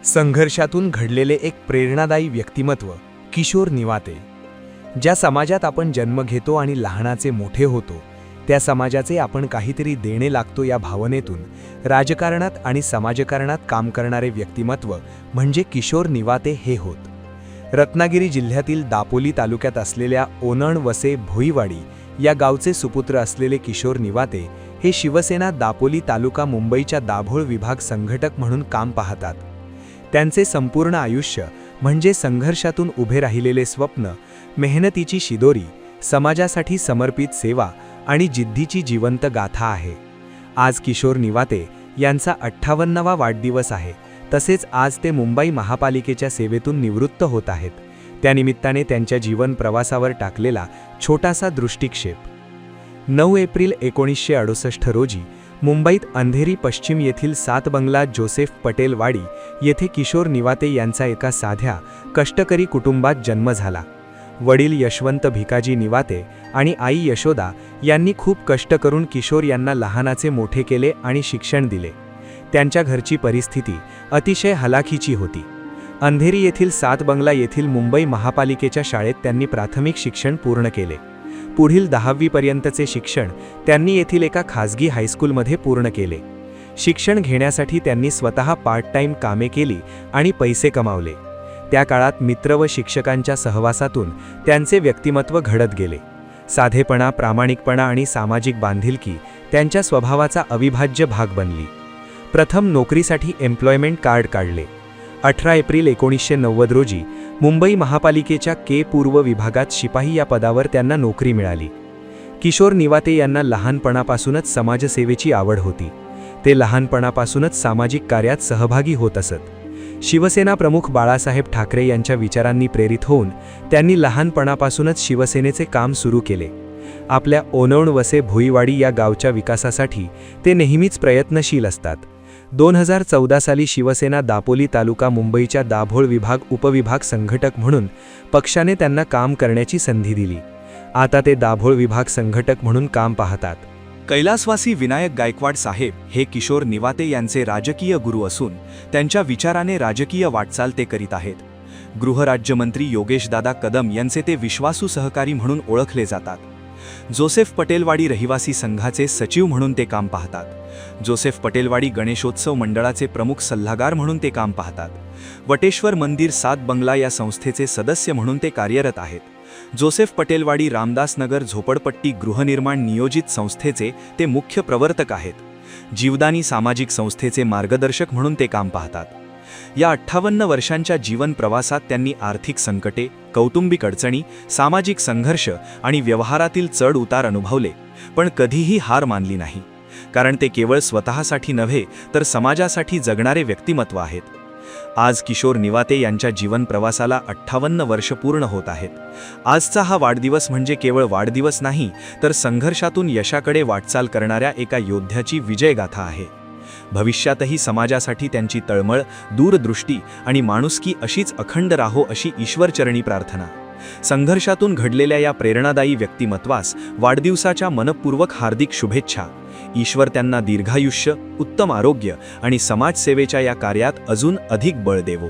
संघर्षातून घडलेले एक प्रेरणादायी व्यक्तिमत्व किशोर निवाते. ज्या समाजात आपण जन्म घेतो आणि लहानाचे मोठे होतो, त्या समाजाचे आपण काहीतरी देणे लागतो या भावनेतून राजकारणात आणि समाजकारणात काम करणारे व्यक्तिमत्व म्हणजे किशोर निवाते हे होत. रत्नागिरी जिल्ह्यातील दापोली तालुक्यात असलेल्या ओनण वसे भोईवाडी या गावचे सुपुत्र असलेले किशोर निवाते हे शिवसेना दापोली तालुका मुंबईच्या दाभोळ विभाग संघटक म्हणून काम पाहतात. त्यांचे संपूर्ण आयुष्य म्हणजे संघर्षातून उभे राहिलेले स्वप्न, मेहनतीची शिदोरी, समाजासाठी समर्पित सेवा आणि जिद्दीची जिवंत गाथा आहे. आज किशोर निवाते यांचा 58वा वाढदिवस आहे. तसेच आज ते मुंबई महापालिकेच्या सेवेतून निवृत्त होत आहेत. त्यानिमित्ताने त्यांच्या जीवन प्रवासावर टाकलेला छोटासा दृष्टिक्षेप. 9 एप्रिल 1968 रोजी मुंबईत अंधेरी पश्चिम येथील 7 बंगला जोसेफ पटेल वाडी येथे किशोर निवाते यांचा एका साध्या कष्टकरी कुटुंबात जन्म झाला. वडील यशवंत भिकाजी निवाते आणि आई यशोदा यांनी खूप कष्ट करून किशोर यांना लहानाचे मोठे केले आणि शिक्षण दिले. त्यांच्या घरची परिस्थिती अतिशय हलाखीची होती. अंधेरी येथील 7 बंगला येथील मुंबई महापालिकेच्या शाळेत त्यांनी प्राथमिक शिक्षण पूर्ण केले. पुढील 10वी पर्यंतचे शिक्षण त्यांनी येथील एका खाजगी हायस्कूलमध्ये पूर्ण केले. शिक्षण घेण्यासाठी त्यांनी स्वतः पार्ट टाइम कामे केली आणि पैसे कमावले. त्या काळात मित्र व शिक्षकांच्या सहवासातून त्यांचे व्यक्तिमत्व घडत गेले. साधेपणा, प्रामाणिकपणा आणि सामाजिक बांधिलकी त्यांच्या स्वभावाचा अविभाज्य भाग बनली. प्रथम नोकरीसाठी एम्प्लॉयमेंट कार्ड काढले. 18 एप्रिल 1990 रोजी मुंबई महापालिकेच्या के पूर्व विभागात शिपाई या पदावर त्यांना नोकरी मिळाली. किशोर निवाते यांना लहानपणापासूनच समाजसेवेची आवड होती. ते लहानपणापासूनच सामाजिक कार्यात सहभागी होत असत. शिवसेना प्रमुख बाळासाहेब ठाकरे यांच्या विचारांनी प्रेरित होऊन त्यांनी लहानपणापासूनच शिवसेनेचे काम सुरू केले. आपल्या ओनण वसे भोईवाडी या गावच्या विकासासाठी ते नेहमीच प्रयत्नशील असतात. 2014 साली शिवसेना दापोली तालुका मुंबईच्या दाभोळ विभाग उपविभाग संघटक म्हणून पक्षाने त्यांना काम करण्याची संधी दिली. आता ते दाभोळ विभाग संघटक म्हणून काम पाहतात. कैलासवासी विनायक गायकवाड साहेब हे किशोर निवाते यांचे राजकीय गुरु असून त्यांच्या विचाराने राजकीय वाटचाल ते करीत आहेत. गृहराज्यमंत्री योगेशदादा कदम यांचे ते विश्वासू सहकारी म्हणून ओळखले जातात. जोसेफ पटेलवाडी रहिवासी संघाचे सचिव म्हणून ते काम पाहतात. जोसेफ पटेलवाडी गणेशोत्सव मंडळाचे प्रमुख सल्लागार म्हणून ते काम पाहतात. वटेश्वर मंदिर 7 बंगला या संस्थेचे सदस्य म्हणून ते कार्यरत आहेत. जोसेफ पटेलवाडी रामदासनगर झोपडपट्टी गृहनिर्माण नियोजित संस्थेचे ते मुख्य प्रवर्तक आहेत. जीवदानी सामाजिक संस्थेचे मार्गदर्शक म्हणून ते काम पाहतात. या 58 वर्षांच्या जीवन प्रवासात त्यांनी आर्थिक संकटे, कौटुंबिक अडचणी, सामाजिक संघर्ष आणि व्यवहारातील चढ उतार अनुभवले, पण कधीही हार मानली नाही. कारण ते केवळ स्वतःसाठी नव्हे तर समाजासाठी जगणारे व्यक्तिमत्व आहेत. आज किशोर निवाते यांच्या जीवन प्रवासाला 58 वर्ष पूर्ण होत आहेत. आजचा हा वाढदिवस म्हणजे केवळ वाढदिवस नाही तर संघर्षातून यशाकडे वाटचाल करणाऱ्या एका योद्ध्याची विजयगाथा आहे. भविष्यातही समाजासाठी त्यांची तळमळ, दूरदृष्टी आणि माणुसकी अशीच अखंड राहो अशी ईश्वरचरणी प्रार्थना. संघर्षातून घडलेल्या या प्रेरणादायी व्यक्तिमत्वास वाढदिवसाच्या मनपूर्वक हार्दिक शुभेच्छा. ईश्वर त्यांना दीर्घायुष्य, उत्तम आरोग्य आणि समाजसेवेच्या या कार्यात अजून अधिक बळ देवो.